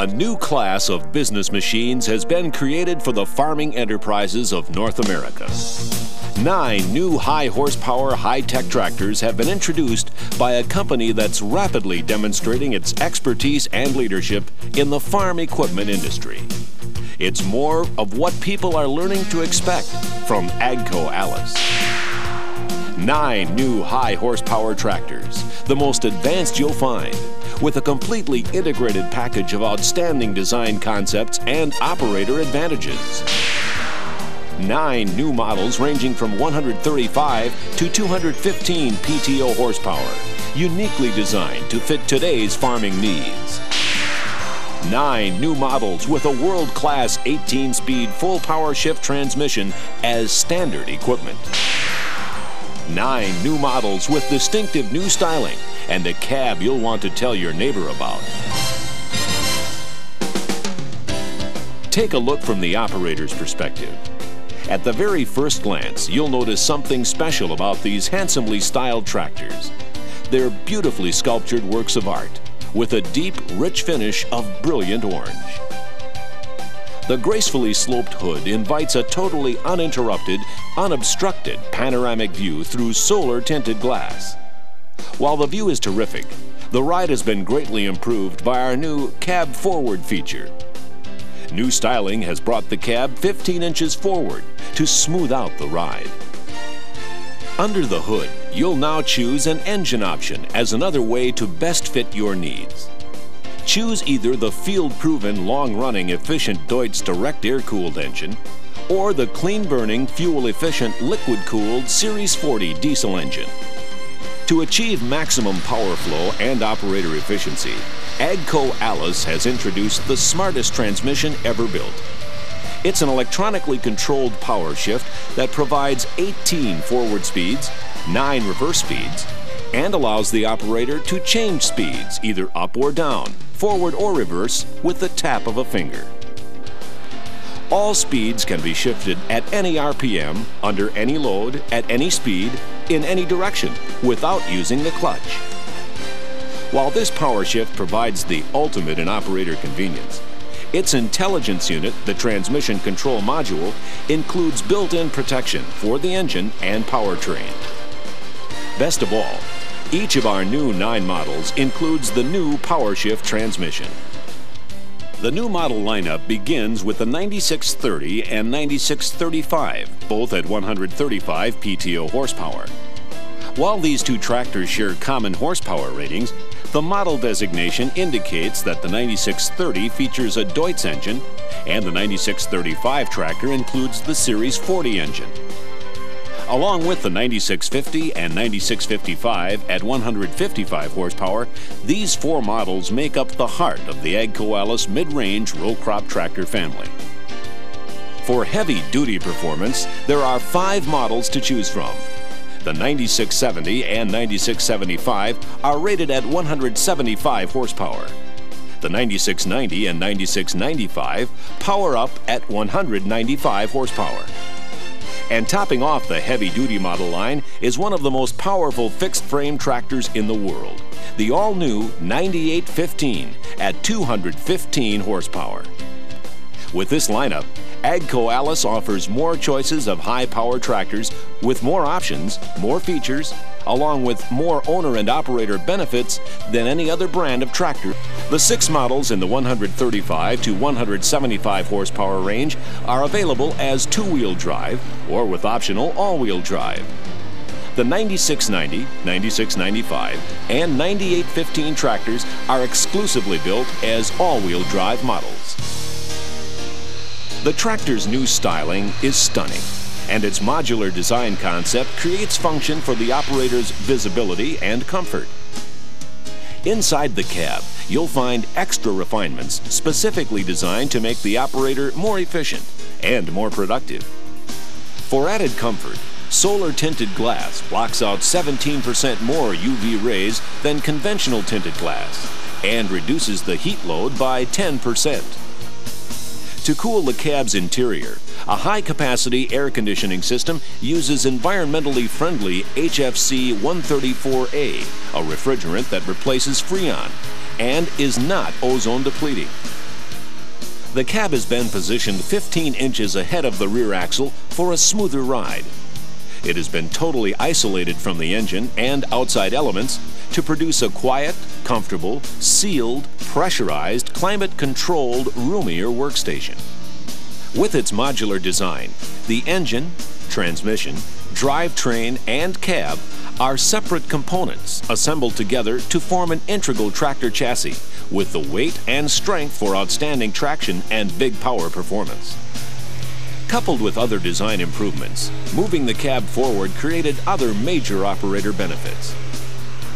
A new class of business machines has been created for the farming enterprises of North America. 9 new high-horsepower, high-tech tractors have been introduced by a company that's rapidly demonstrating its expertise and leadership in the farm equipment industry. It's more of what people are learning to expect from AGCO Allis. 9 new high-horsepower tractors, the most advanced you'll find, with a completely integrated package of outstanding design concepts and operator advantages. 9 new models ranging from 135 to 215 PTO horsepower, uniquely designed to fit today's farming needs. 9 new models with a world-class 18-speed full power shift transmission as standard equipment. 9 new models with distinctive new styling and a cab you'll want to tell your neighbor about. Take a look from the operator's perspective. At the very first glance, you'll notice something special about these handsomely styled tractors. They're beautifully sculptured works of art with a deep, rich finish of brilliant orange. The gracefully sloped hood invites a totally uninterrupted, unobstructed panoramic view through solar-tinted glass. While the view is terrific, the ride has been greatly improved by our new cab forward feature. New styling has brought the cab 15 inches forward to smooth out the ride. Under the hood, you'll now choose an engine option as another way to best fit your needs. Choose either the field-proven, long-running, efficient Deutz direct air-cooled engine or the clean-burning, fuel-efficient, liquid-cooled Series 40 diesel engine. To achieve maximum power flow and operator efficiency, AGCO Allis has introduced the smartest transmission ever built. It's an electronically controlled power shift that provides 18 forward speeds, 9 reverse speeds, and allows the operator to change speeds either up or down, forward or reverse with the tap of a finger. All speeds can be shifted at any RPM, under any load, at any speed, in any direction, without using the clutch. While this power shift provides the ultimate in operator convenience, its intelligence unit, the transmission control module, includes built-in protection for the engine and powertrain. Best of all, each of our new 9 models includes the new PowerShift transmission. The new model lineup begins with the 9630 and 9635, both at 135 PTO horsepower. While these two tractors share common horsepower ratings, the model designation indicates that the 9630 features a Deutz engine and the 9635 tractor includes the Series 40 engine. Along with the 9650 and 9655 at 155 horsepower, these 4 models make up the heart of the AGCO Allis mid-range row crop tractor family. For heavy-duty performance, there are 5 models to choose from. The 9670 and 9675 are rated at 175 horsepower. The 9690 and 9695 power up at 195 horsepower. And topping off the heavy-duty model line is one of the most powerful fixed-frame tractors in the world, the all-new 9815 at 215 horsepower. With this lineup, AGCO Allis offers more choices of high-power tractors with more options, more features, along with more owner and operator benefits than any other brand of tractor. The 6 models in the 135 to 175 horsepower range are available as 2-wheel drive or with optional all-wheel drive. The 9690, 9695, and 9815 tractors are exclusively built as all-wheel drive models. The tractor's new styling is stunning, and its modular design concept creates function for the operator's visibility and comfort. Inside the cab, you'll find extra refinements specifically designed to make the operator more efficient and more productive. For added comfort, solar-tinted glass blocks out 17% more UV rays than conventional tinted glass and reduces the heat load by 10%. To cool the cab's interior, a high-capacity air conditioning system uses environmentally friendly HFC 134A, a refrigerant that replaces Freon, and is not ozone depleting. The cab has been positioned 15 inches ahead of the rear axle for a smoother ride. It has been totally isolated from the engine and outside elements to produce a quiet, comfortable, sealed, pressurized, climate-controlled, roomier workstation. With its modular design, the engine, transmission, drivetrain, and cab are separate components assembled together to form an integral tractor chassis with the weight and strength for outstanding traction and big power performance. Coupled with other design improvements, moving the cab forward created other major operator benefits.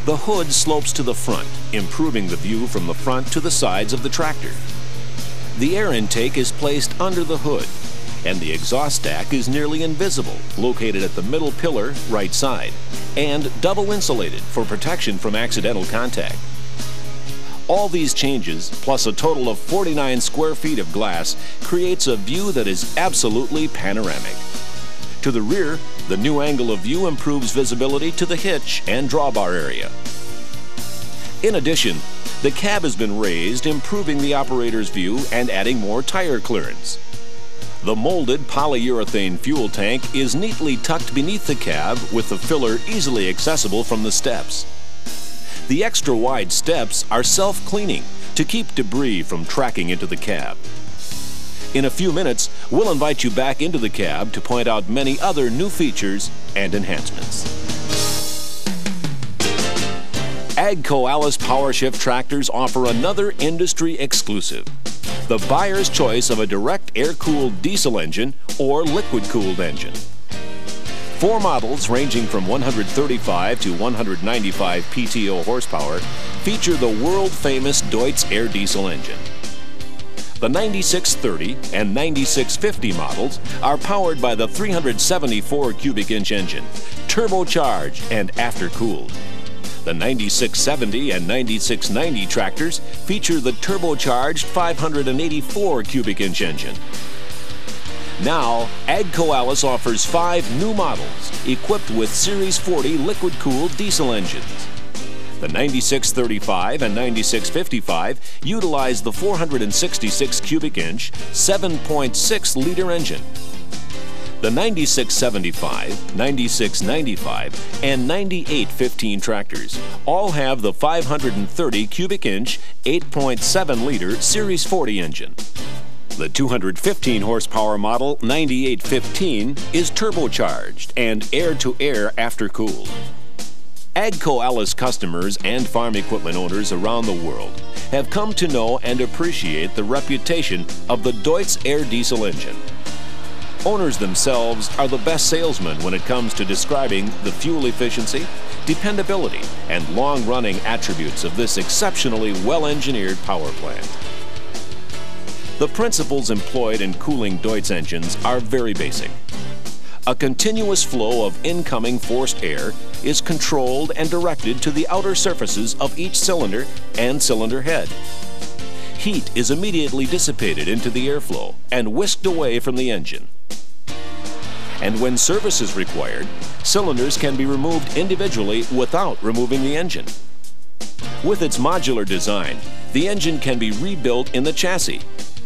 The hood slopes to the front, improving the view from the front to the sides of the tractor. The air intake is placed under the hood, and the exhaust stack is nearly invisible, located at the middle pillar, right side, and double insulated for protection from accidental contact. All these changes, plus a total of 49 square feet of glass, creates a view that is absolutely panoramic. To the rear, the new angle of view improves visibility to the hitch and drawbar area. In addition, the cab has been raised, improving the operator's view and adding more tire clearance. The molded polyurethane fuel tank is neatly tucked beneath the cab with the filler easily accessible from the steps. The extra wide steps are self-cleaning to keep debris from tracking into the cab. In a few minutes, we'll invite you back into the cab to point out many other new features and enhancements. AGCO Allis Power Shift tractors offer another industry exclusive: the buyer's choice of a direct air-cooled diesel engine or liquid-cooled engine. 4 models ranging from 135 to 195 PTO horsepower feature the world-famous Deutz air diesel engine. The 9630 and 9650 models are powered by the 374 cubic inch engine, turbocharged and after-cooled. The 9670 and 9690 tractors feature the turbocharged 584 cubic inch engine. Now, AGCO Allis offers 5 new models equipped with Series 40 liquid-cooled diesel engines. The 9635 and 9655 utilize the 466 cubic inch, 7.6-liter engine. The 9675, 9695, and 9815 tractors all have the 530 cubic inch, 8.7-liter Series 40 engine. The 215 horsepower model 9815 is turbocharged and air-to-air after-cooled. AGCO Allis customers and farm equipment owners around the world have come to know and appreciate the reputation of the Deutz air diesel engine. Owners themselves are the best salesmen when it comes to describing the fuel efficiency, dependability, and long-running attributes of this exceptionally well-engineered power plant. The principles employed in cooling Deutz engines are very basic. A continuous flow of incoming forced air is controlled and directed to the outer surfaces of each cylinder and cylinder head. Heat is immediately dissipated into the airflow and whisked away from the engine. And when service is required, cylinders can be removed individually without removing the engine. With its modular design, the engine can be rebuilt in the chassis,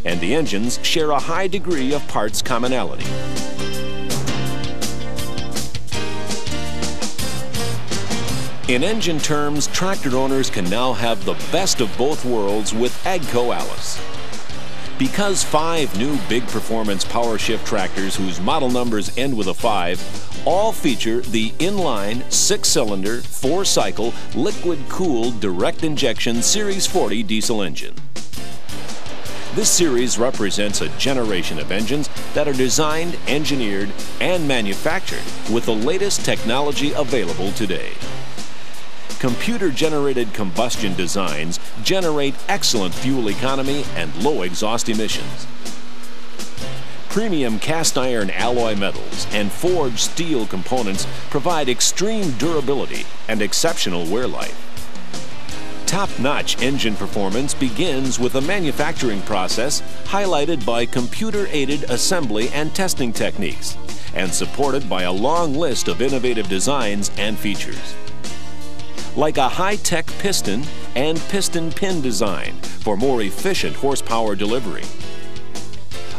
and the engines share a high degree of parts commonality. In engine terms, tractor owners can now have the best of both worlds with AGCO Allis. Because 5 new big performance power shift tractors whose model numbers end with a 5 all feature the inline 6-cylinder 4-cycle liquid-cooled direct injection Series 40 diesel engine. This series represents a generation of engines that are designed, engineered, and manufactured with the latest technology available today. Computer-generated combustion designs generate excellent fuel economy and low exhaust emissions. Premium cast iron alloy metals and forged steel components provide extreme durability and exceptional wear life. Top-notch engine performance begins with a manufacturing process highlighted by computer-aided assembly and testing techniques, and supported by a long list of innovative designs and features. Like a high-tech piston and piston pin design for more efficient horsepower delivery.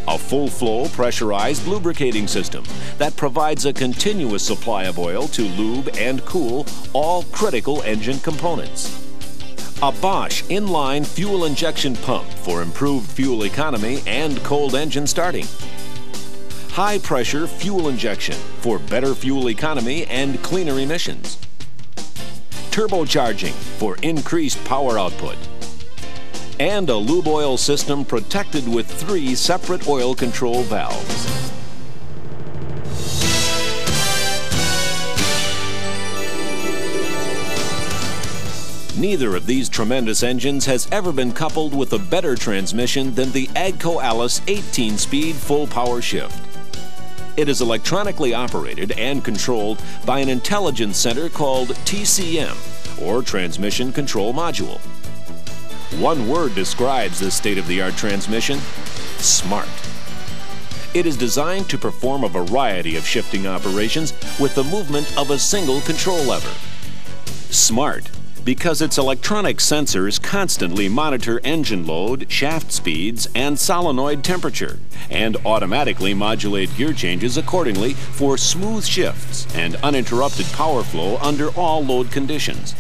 a full-flow pressurized lubricating system that provides a continuous supply of oil to lube and cool all critical engine components. A Bosch inline fuel injection pump for improved fuel economy and cold engine starting. High-pressure fuel injection for better fuel economy and cleaner emissions. Turbocharging for increased power output. And a lube oil system protected with 3 separate oil control valves. Neither of these tremendous engines has ever been coupled with a better transmission than the AGCO Allis 18-speed full power shift. It is electronically operated and controlled by an intelligence center called TCM, or Transmission Control Module. One word describes this state-of-the-art transmission: smart. It is designed to perform a variety of shifting operations with the movement of a single control lever. Smart, because its electronic sensors constantly monitor engine load, shaft speeds, and solenoid temperature, and automatically modulate gear changes accordingly for smooth shifts and uninterrupted power flow under all load conditions.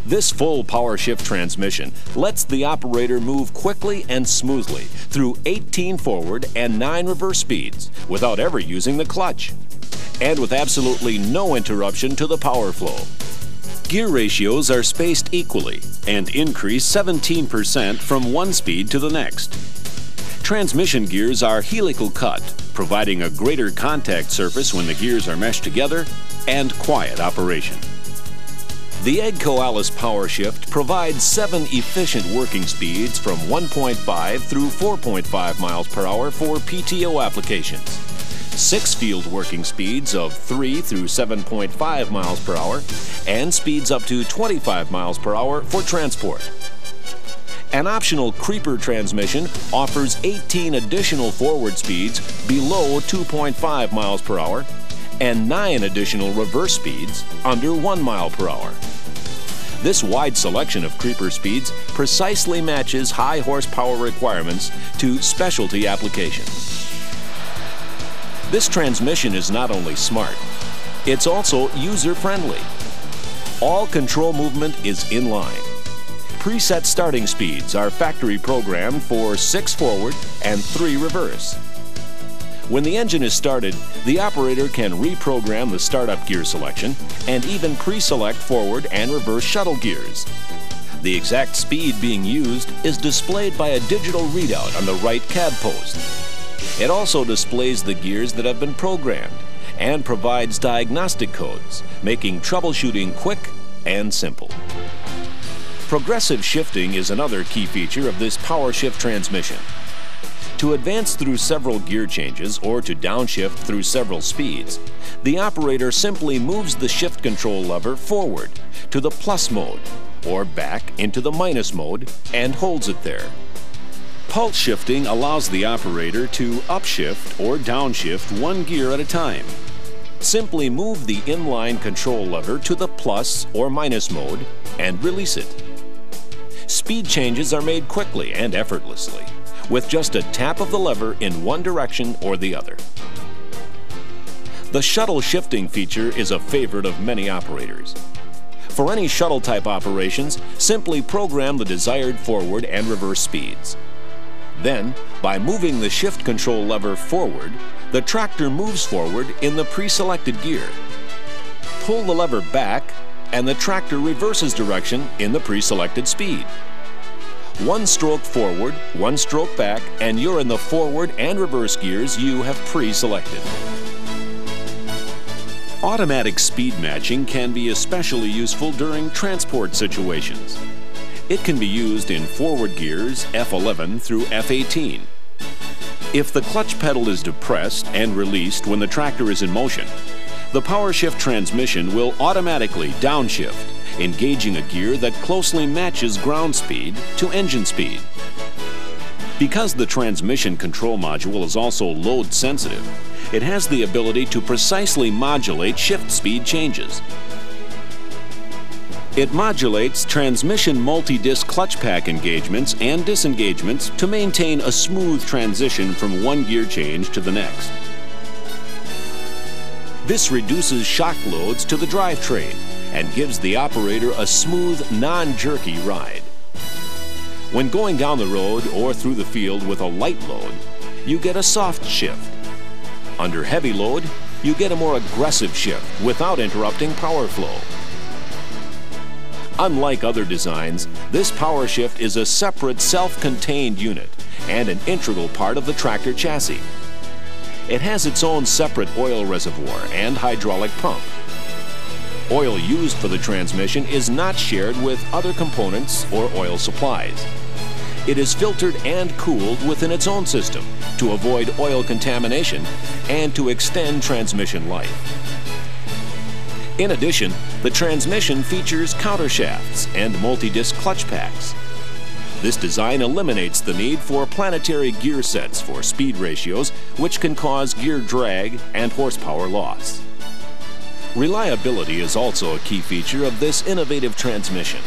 This full power shift transmission lets the operator move quickly and smoothly through 18 forward and 9 reverse speeds without ever using the clutch, and with absolutely no interruption to the power flow. Gear ratios are spaced equally and increase 17% from one speed to the next. Transmission gears are helical cut, providing a greater contact surface when the gears are meshed together, and quiet operation. The AGCO Allis Power Shift provides 7 efficient working speeds from 1.5 through 4.5 miles per hour for PTO applications, 6 field working speeds of 3 through 7.5 miles per hour, and speeds up to 25 miles per hour for transport. An optional creeper transmission offers 18 additional forward speeds below 2.5 miles per hour and 9 additional reverse speeds under 1 mile per hour. This wide selection of creeper speeds precisely matches high horsepower requirements to specialty applications. This transmission is not only smart, it's also user-friendly. All control movement is in line. Preset starting speeds are factory programmed for 6 forward and 3 reverse. When the engine is started, the operator can reprogram the startup gear selection and even pre-select forward and reverse shuttle gears. The exact speed being used is displayed by a digital readout on the right cab post. It also displays the gears that have been programmed and provides diagnostic codes, making troubleshooting quick and simple. Progressive shifting is another key feature of this power shift transmission. To advance through several gear changes or to downshift through several speeds, the operator simply moves the shift control lever forward to the plus mode or back into the minus mode and holds it there. Pulse shifting allows the operator to upshift or downshift one gear at a time. Simply move the inline control lever to the plus or minus mode and release it. Speed changes are made quickly and effortlessly, with just a tap of the lever in one direction or the other. The shuttle shifting feature is a favorite of many operators. For any shuttle type operations, simply program the desired forward and reverse speeds. Then, by moving the shift control lever forward, the tractor moves forward in the pre-selected gear. Pull the lever back, and the tractor reverses direction in the pre-selected speed. One stroke forward, one stroke back, and you're in the forward and reverse gears you have pre-selected. Automatic speed matching can be especially useful during transport situations. It can be used in forward gears F11 through F18. If the clutch pedal is depressed and released when the tractor is in motion, the power shift transmission will automatically downshift, engaging a gear that closely matches ground speed to engine speed. Because the transmission control module is also load sensitive, it has the ability to precisely modulate shift speed changes. It modulates transmission multi-disc clutch pack engagements and disengagements to maintain a smooth transition from one gear change to the next. This reduces shock loads to the drivetrain and gives the operator a smooth, non-jerky ride. When going down the road or through the field with a light load, you get a soft shift. Under heavy load, you get a more aggressive shift without interrupting power flow. Unlike other designs, this power shift is a separate self-contained unit and an integral part of the tractor chassis. It has its own separate oil reservoir and hydraulic pump. Oil used for the transmission is not shared with other components or oil supplies. It is filtered and cooled within its own system to avoid oil contamination and to extend transmission life. In addition, the transmission features countershafts and multi-disc clutch packs. This design eliminates the need for planetary gear sets for speed ratios, which can cause gear drag and horsepower loss. Reliability is also a key feature of this innovative transmission.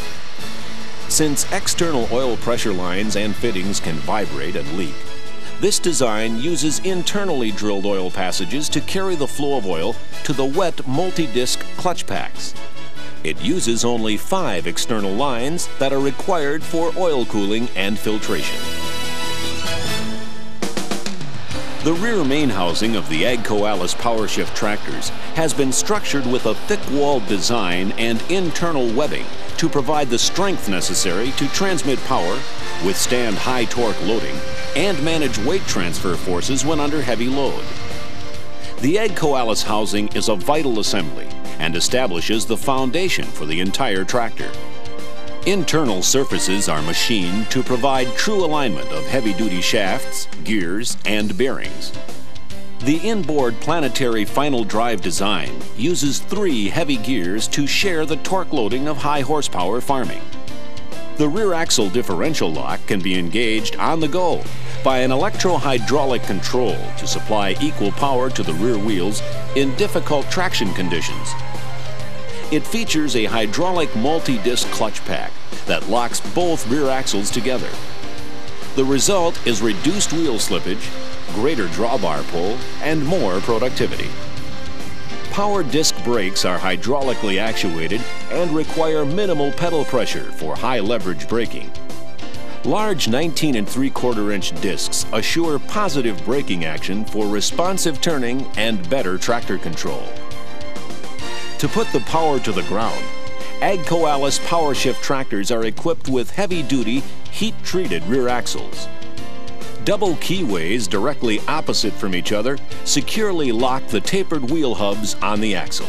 Since external oil pressure lines and fittings can vibrate and leak, this design uses internally drilled oil passages to carry the flow of oil to the wet multi-disc clutch packs. It uses only 5 external lines that are required for oil cooling and filtration. The rear main housing of the AGCO Allis PowerShift tractors has been structured with a thick-walled design and internal webbing to provide the strength necessary to transmit power, withstand high torque loading, and manage weight transfer forces when under heavy load. The AGCO Allis housing is a vital assembly and establishes the foundation for the entire tractor. Internal surfaces are machined to provide true alignment of heavy-duty shafts, gears, and bearings. The inboard planetary final drive design uses 3 heavy gears to share the torque loading of high horsepower farming. The rear axle differential lock can be engaged on the go by an electro-hydraulic control to supply equal power to the rear wheels in difficult traction conditions. It features a hydraulic multi-disc clutch pack that locks both rear axles together. The result is reduced wheel slippage, greater drawbar pull, and more productivity. Power disc brakes are hydraulically actuated and require minimal pedal pressure for high leverage braking. Large 19 3/4-inch discs assure positive braking action for responsive turning and better tractor control. To put the power to the ground, AGCO Allis PowerShift tractors are equipped with heavy-duty, heat-treated rear axles. Double keyways directly opposite from each other securely lock the tapered wheel hubs on the axle.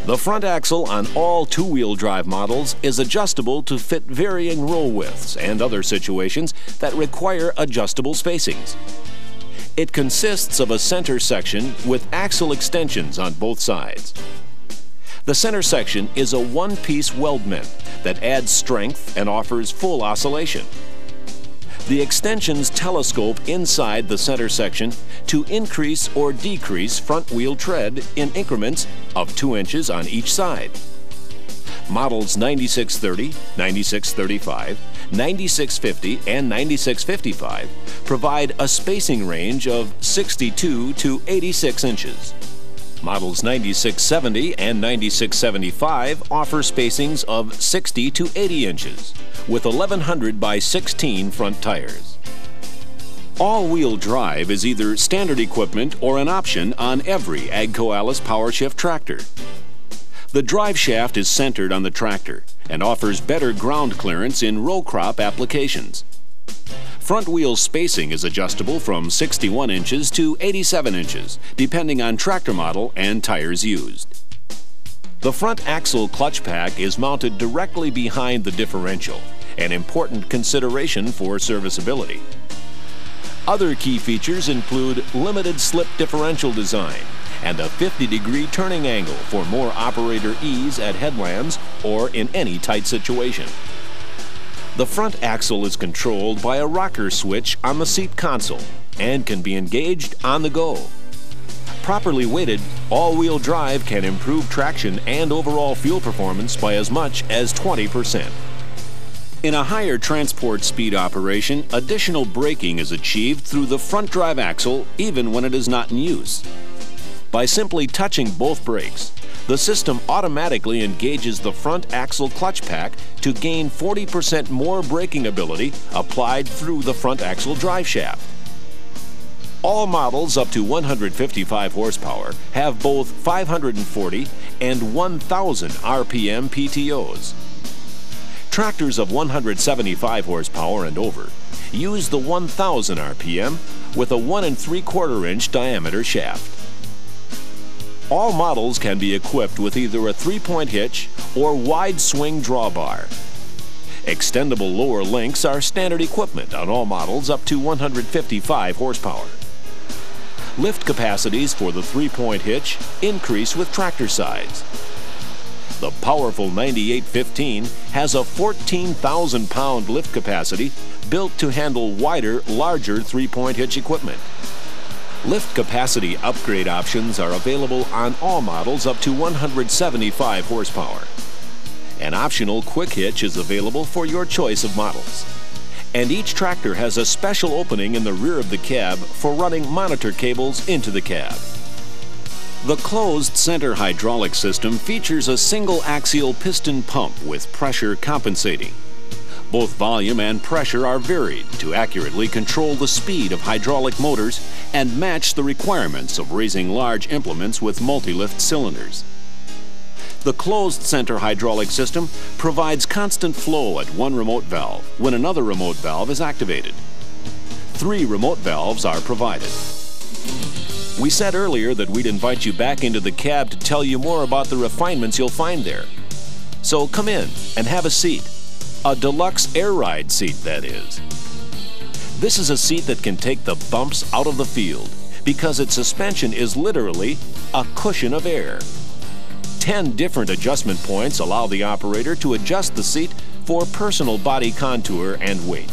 The front axle on all 2-wheel drive models is adjustable to fit varying roll widths and other situations that require adjustable spacings. It consists of a center section with axle extensions on both sides. The center section is a one-piece weldment that adds strength and offers full oscillation. The extensions telescope inside the center section to increase or decrease front wheel tread in increments of 2 inches on each side. Models 9630, 9635, 9650, and 9655 provide a spacing range of 62 to 86 inches. Models 9670 and 9675 offer spacings of 60 to 80 inches with 1100 by 16 front tires. All-wheel drive is either standard equipment or an option on every AGCO Allis PowerShift tractor. The drive shaft is centered on the tractor and offers better ground clearance in row crop applications. Front wheel spacing is adjustable from 61 inches to 87 inches, depending on tractor model and tires used. The front axle clutch pack is mounted directly behind the differential, an important consideration for serviceability. Other key features include limited slip differential design and a 50-degree turning angle for more operator ease at headlands or in any tight situation. The front axle is controlled by a rocker switch on the seat console and can be engaged on the go. properly weighted, all-wheel drive can improve traction and overall fuel performance by as much as 20%. In a higher transport speed operation, additional braking is achieved through the front drive axle even when it is not in use. By simply touching both brakes, the system automatically engages the front axle clutch pack to gain 40% more braking ability applied through the front axle drive shaft. All models up to 155 horsepower have both 540 and 1,000 RPM PTOs. Tractors of 175 horsepower and over use the 1,000 RPM with a 1 3/4 inch diameter shaft. All models can be equipped with either a 3-point hitch or wide swing drawbar. Extendable lower links are standard equipment on all models up to 155 horsepower. Lift capacities for the 3-point hitch increase with tractor size. The powerful 9815 has a 14,000-pound lift capacity built to handle wider, larger 3-point hitch equipment. Lift capacity upgrade options are available on all models up to 175 horsepower. An optional quick hitch is available for your choice of models. And each tractor has a special opening in the rear of the cab for running monitor cables into the cab. The closed center hydraulic system features a single axial piston pump with pressure compensating. Both volume and pressure are varied to accurately control the speed of hydraulic motors and match the requirements of raising large implements with multi-lift cylinders. The closed center hydraulic system provides constant flow at one remote valve when another remote valve is activated. 3 remote valves are provided. We said earlier that we'd invite you back into the cab to tell you more about the refinements you'll find there. So come in and have a seat. A deluxe air ride seat, that is. This is a seat that can take the bumps out of the field because its suspension is literally a cushion of air. 10 different adjustment points allow the operator to adjust the seat for personal body contour and weight.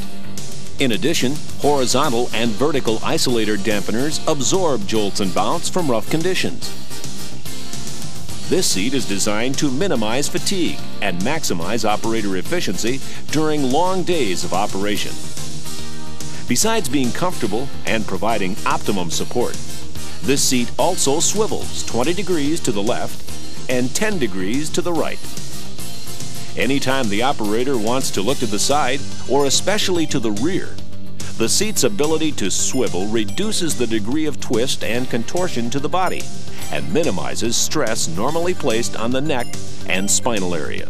In addition, horizontal and vertical isolator dampeners absorb jolts and bounce from rough conditions. This seat is designed to minimize fatigue and maximize operator efficiency during long days of operation. Besides being comfortable and providing optimum support, this seat also swivels 20 degrees to the left and 10 degrees to the right. Anytime the operator wants to look to the side, or especially to the rear, the seat's ability to swivel reduces the degree of twist and contortion to the body and minimizes stress normally placed on the neck and spinal area.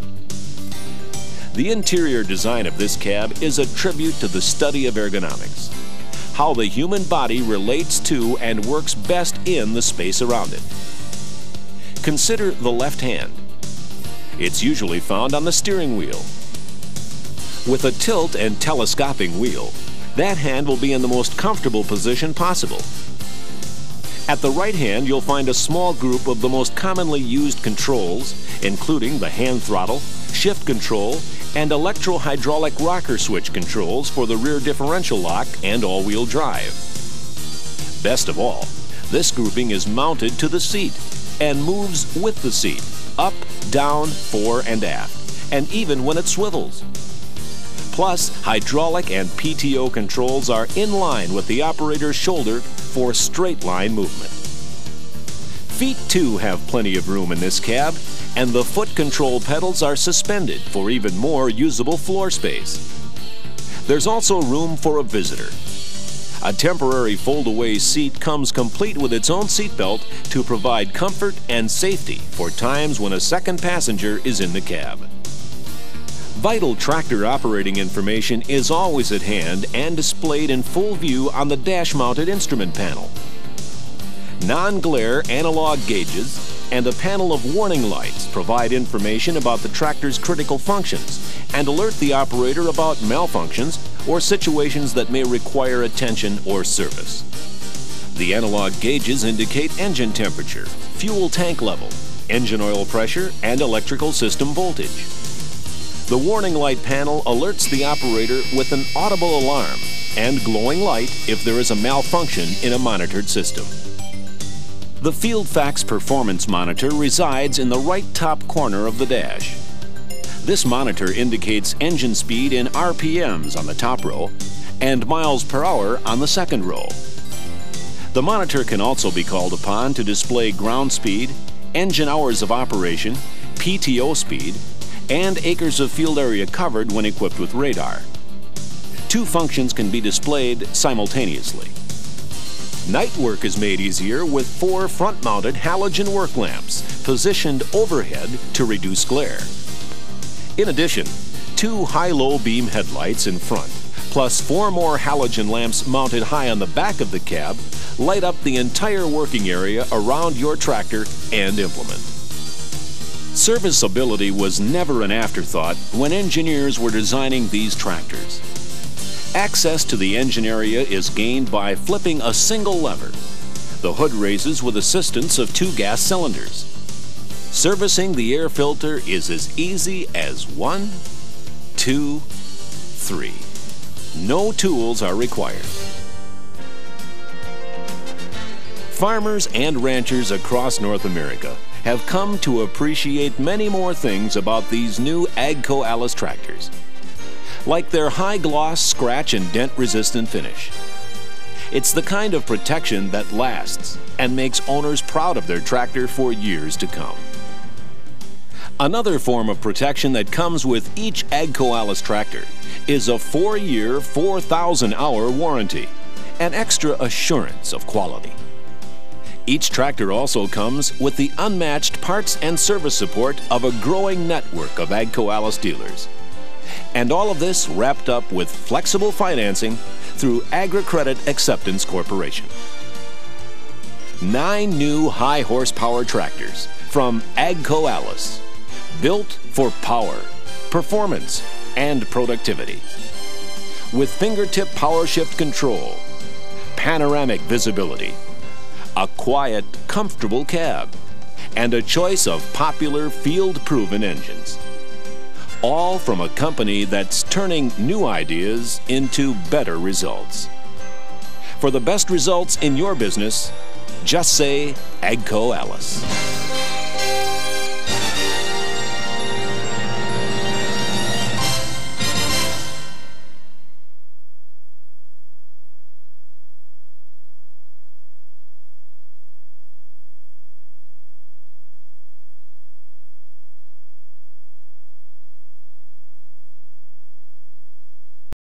The interior design of this cab is a tribute to the study of ergonomics, how the human body relates to and works best in the space around it. Consider the left hand. It's usually found on the steering wheel. With a tilt and telescoping wheel, that hand will be in the most comfortable position possible. At the right hand, you'll find a small group of the most commonly used controls, including the hand throttle, shift control, and electro-hydraulic rocker switch controls for the rear differential lock and all-wheel drive. Best of all, this grouping is mounted to the seat and moves with the seat, up, down, fore, and aft, and even when it swivels. Plus, hydraulic and PTO controls are in line with the operator's shoulder for straight line movement. Feet too have plenty of room in this cab, and the foot control pedals are suspended for even more usable floor space. There's also room for a visitor. A temporary fold-away seat comes complete with its own seatbelt to provide comfort and safety for times when a second passenger is in the cab. Vital tractor operating information is always at hand and displayed in full view on the dash-mounted instrument panel. Non-glare analog gauges and a panel of warning lights provide information about the tractor's critical functions and alert the operator about malfunctions or situations that may require attention or service. The analog gauges indicate engine temperature, fuel tank level, engine oil pressure, and electrical system voltage. The warning light panel alerts the operator with an audible alarm and glowing light if there is a malfunction in a monitored system. The FieldFax performance monitor resides in the right top corner of the dash. This monitor indicates engine speed in RPMs on the top row and miles per hour on the second row. The monitor can also be called upon to display ground speed, engine hours of operation, PTO speed, and acres of field area covered when equipped with radar. Two functions can be displayed simultaneously. Night work is made easier with 4 front-mounted halogen work lamps positioned overhead to reduce glare. In addition, 2 high-low beam headlights in front, plus 4 more halogen lamps mounted high on the back of the cab, light up the entire working area around your tractor and implement. Serviceability was never an afterthought when engineers were designing these tractors. Access to the engine area is gained by flipping a single lever. The hood raises with assistance of 2 gas cylinders. Servicing the air filter is as easy as 1, 2, 3. No tools are required. Farmers and ranchers across North America have come to appreciate many more things about these new AGCO Allis tractors, like their high-gloss, scratch and dent-resistant finish. It's the kind of protection that lasts and makes owners proud of their tractor for years to come. Another form of protection that comes with each AGCO Allis tractor is a 4-year, 4,000-hour warranty, an extra assurance of quality. Each tractor also comes with the unmatched parts and service support of a growing network of AGCO Allis dealers. And all of this wrapped up with flexible financing through AgriCredit Acceptance Corporation. 9 new high-horsepower tractors from AGCO Allis, built for power, performance, and productivity. With fingertip power shift control, panoramic visibility, a quiet, comfortable cab, and a choice of popular field-proven engines. All from a company that's turning new ideas into better results. For the best results in your business, just say AGCO Allis.